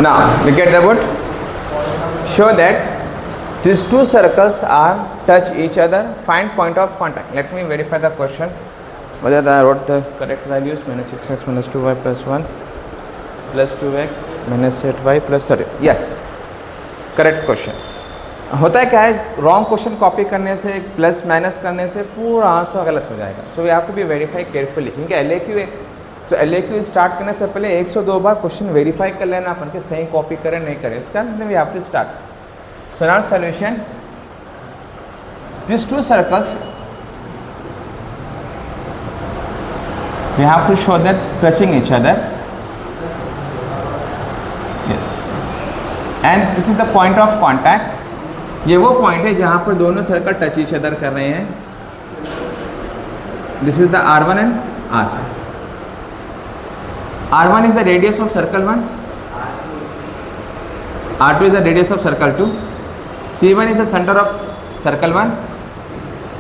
Now we get about show that these two circles are touch each other. Find point of contact. Let me verify the question whether I wrote the correct values. Minus 6x minus 2y plus 1 plus 2x minus 8y plus 30. Yes, correct question. होता है क्या है, wrong question copy करने से plus minus करने से पूरा answer गलत हो जाएगा. So we have to be verify carefully. क्योंकि LAQ है तो LAQ स्टार्ट करने से पहले 102 बार क्वेश्चन वेरीफाई कर लेना अपन के सही कॉपी करें नहीं करें. इसका we have to start. So now solution. This two circles we have to show that touching each other. Yes, and this is the point of contact. ये वो पॉइंट है जहां पर दोनों सर्कल टच ईच अदर कर रहे हैं. This is the R1 and R2. R1 is the radius of circle 1, R2 is the radius of circle 2, C1 is the center of circle 1,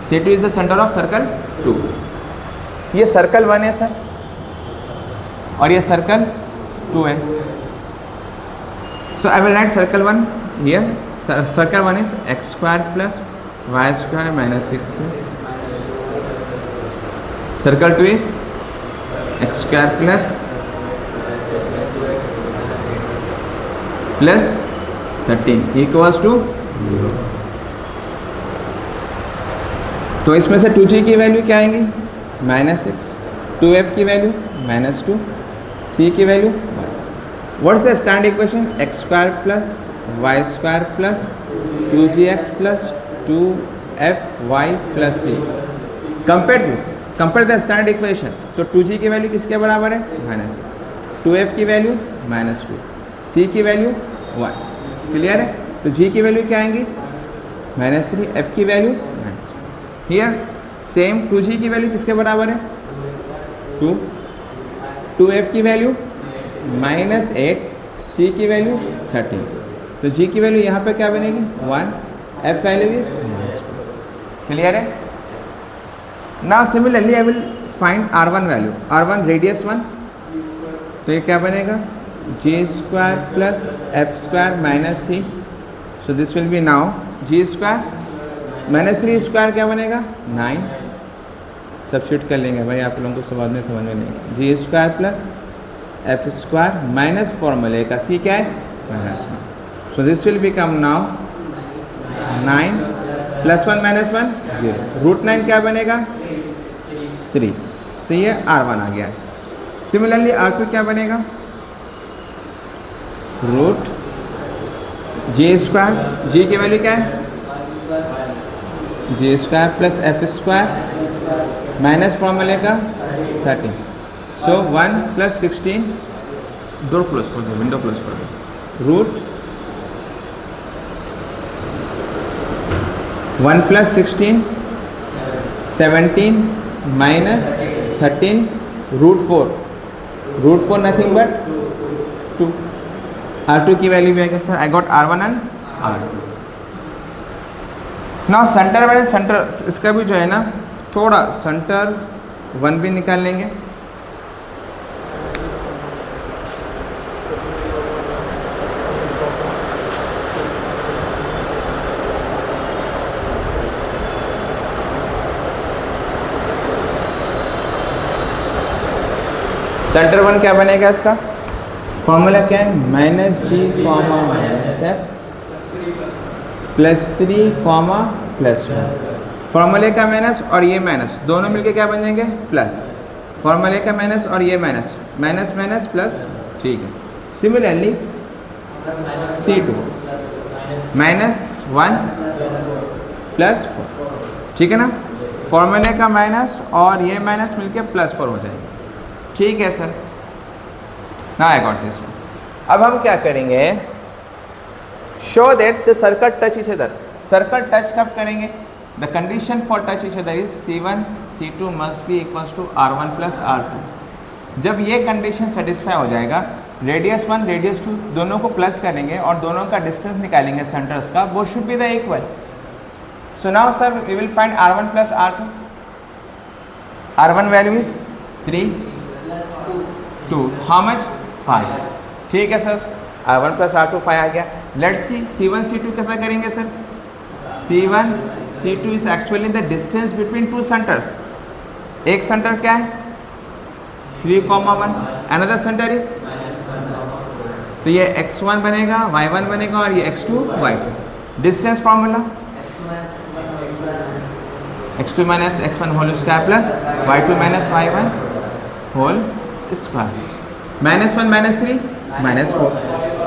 C2 is the center of circle 2. ये circle 1 है sir और ये circle 2 है. So I will write circle 1 here. Circle 1 is x square plus y square minus 6x. Circle 2 is x square plus 13 equals to 0. तो इसमें से 2g की value क्या आएंगी? -6, 2f की वैल्यू -2, c की value 1. What is the standard equation? x square plus y square plus 2gx plus 2fy plus c. Compare this, compare the standard equation. तो 2g की वैल्यू किसके बराबर है? -6, 2f की वैल्यू -2, c की value 1. Clear है? तो g की वैल्यू क्या आएंगी? -3, f की वैल्यू -2. हियर सेम 2g की वैल्यू किसके बराबर है? 2, 2f की वैल्यू -8, c की वैल्यू 13. तो g की वैल्यू यहाँ पे क्या बनेगी? 1, f वैल्यू इज -2. क्लियर है? Now similarly I will find R1 value. R1 radius 1, तो ये क्या बनेगा? g square plus f square minus c. So this will B now g square minus 3 square क्या बनेगा? 9. सब्स्टिट्यूट कर लेंगे भाई, आप लोगों को समझ में नहीं. g square plus f square minus फॉर्मूले का c क्या है? -1. So this will become now 9 plus 1 minus 1 0. √9 क्या बनेगा? 3. तो ये R1 आ गया. सिमिलरली R2 क्या बनेगा? रूट g स्क्वायर, g की वैल्यू क्या है? g square plus f square minus फॉर्मूले का 13. सो 1 प्लस 16, डोर क्लोज कर दो, विंडो क्लोज कर दो. Root 1 plus 16 17 minus 13 √4. √4 nothing but 2. R2 की वैल्यू भी आएगा sir. I got R1 and R2. Now centre वाले सेंटर इसका भी जो है ना, थोड़ा सेंटर 1 भी निकाल लेंगे. सेंटर 1 क्या बनेगा? इसका फॉर्मूला क्या है? -g, -f plus 3, plus 1. फॉर्मूले का माइनस और ये माइनस दोनों मिलके क्या बन जाएंगे? प्लस. फॉर्मूले का माइनस और ये माइनस, माइनस माइनस प्लस. ठीक है. Similarly C2 -1 plus 4. ठीक है ना? फॉर्मूले का माइनस और ये माइनस मिलके +4 हो जाएगा. ठीक है सर. ना आई गॉट दिस. अब हम क्या करेंगे? Show that the circle touch each other. Circle touch कब करेंगे? The condition for touch each other is C1 C2 must be equals to R1 plus R2. जब ये कंडीशन सेटिस्फाई हो जाएगा, रेडियस 1 रेडियस 2 दोनों को प्लस करेंगे और दोनों का डिस्टेंस निकालेंगे सेंटर्स का. वो should be the equal. So now sir we will find R1 plus R2. R1 value is 3, 2, how much? 5. ठीक है सर. R1 प्लस R2 5 आ गया। लेट्स सी C1 C2 कैसा करेंगे sir? C1 C2 is actually the distance between two centres. एक centre क्या है 3,1, another centre is, तो ये x1 बनेगा, y1 बनेगा और ये x2 y2। Distance formula x2 minus x1 whole square plus y2 minus y1 whole square. -1 -3 -4,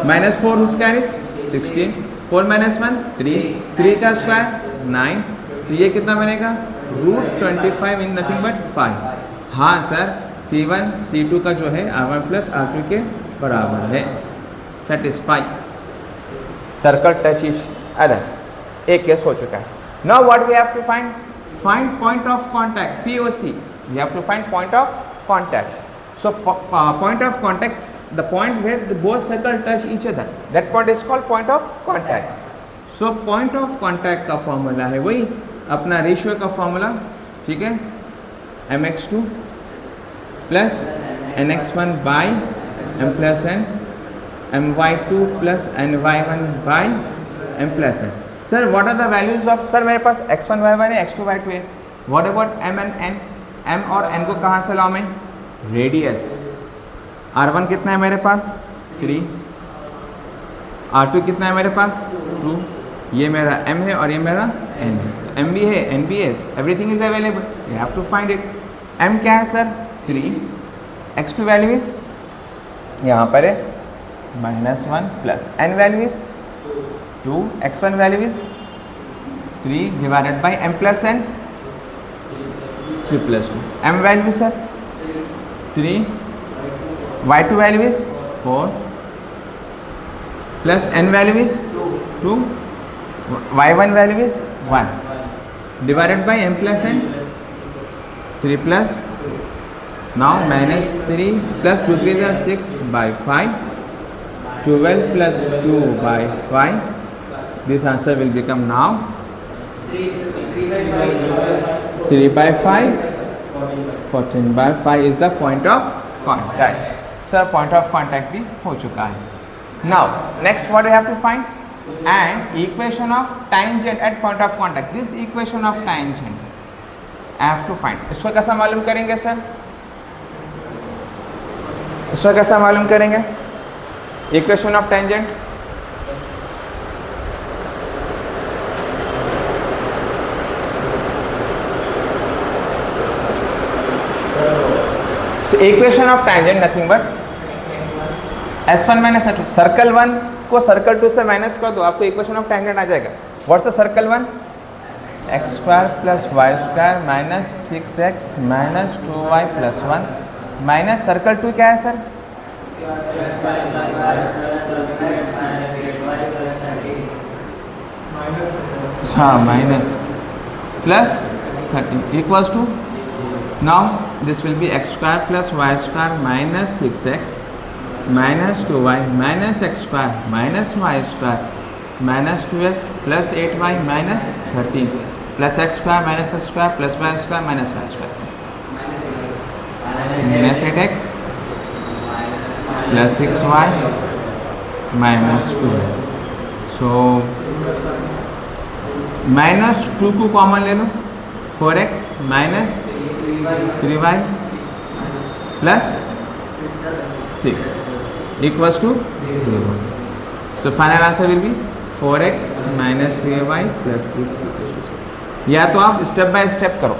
-4 square is 16, 4 - 1 3, 3 का स्क्वायर 9, तो ये कितना बनेगा √25 इन नथिंग बट 5। हाँ सर C1 C2 का जो है R1 प्लस R2 के बराबर है। Satisfy, circle touch each other, एक केस हो चुका है। Now what we have to find? Find point of contact, POC। We have to find point of contact. So point of contact, the point where the both circle touch each other, that point is called point of contact. So point of contact का formula है वही अपना ratio का formula, ठीक है, mx2 plus nx1 by m plus n, my2 plus ny1 by m plus n। Sir what are the values of, sir मेरे पास x1 y1 है, x2 y2 है, what about m and n? m और n को कहाँ से लाऊं मैं? रेडियस। R1 कितना है मेरे पास 3, R2 कितना है मेरे पास 2, ये मेरा m है और ये मेरा n है, तो m भी है n भी है, everything is available, you have to find it. m क्या है सर 3, x2 वैल्यू इज यहाँ पर है -1 plus n value is 2, x1 value is 3 divided by m plus n 3 + 2, m value sir 3, y2 value is 4 plus n value is 2, y1 value is 1 divided by m plus n 3 plus, now -3 plus 2 3 is 6 by 5, 12 plus 2 by 5, this answer will become now 3 by 5, 14 by 5 is the point of contact. Sir point of contact भी हो चुका है। Now next what we have to find? And equation of tangent at point of contact, this equation of tangent I have to find. इसको कैसा मालूम करेंगे sir? इसको कैसा मालूम करेंगे equation of tangent? Equation of tangent nothing but S1 minus S2, circle 1 को circle 2 से माइनस कर दो, आपको इक्वेशन ऑफ टैंजेंट आ जाएगा। What's the circle 1? x² plus y² minus 6x minus 2y plus 1 minus circle 2 क्या है सर? हाँ minus plus 13 equals to, now this will be x² plus y² minus 6x minus 2y minus x² minus y² minus 2x plus 8y minus 13 plus x² minus x² plus y² minus y² minus 8x plus 6y minus 2। So -2 को common ले लो, 4x minus 3y plus 6 equals to 0. So final answer will be 4x minus 3y plus 6 equals to 0. या तो आप step by step करो,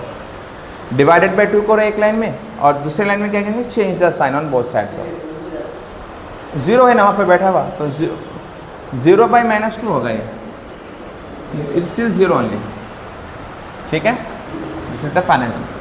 divided by 2 करो एक line में और दूसरे लाइन में क्या करेंगे, change the sign on both side करो। 0 है ना वहाँ पे बैठा हुआ, तो 0 बाई -2 होगा ये, इट्स स्टिल 0 ओनली, ठीक है। This is the final answer.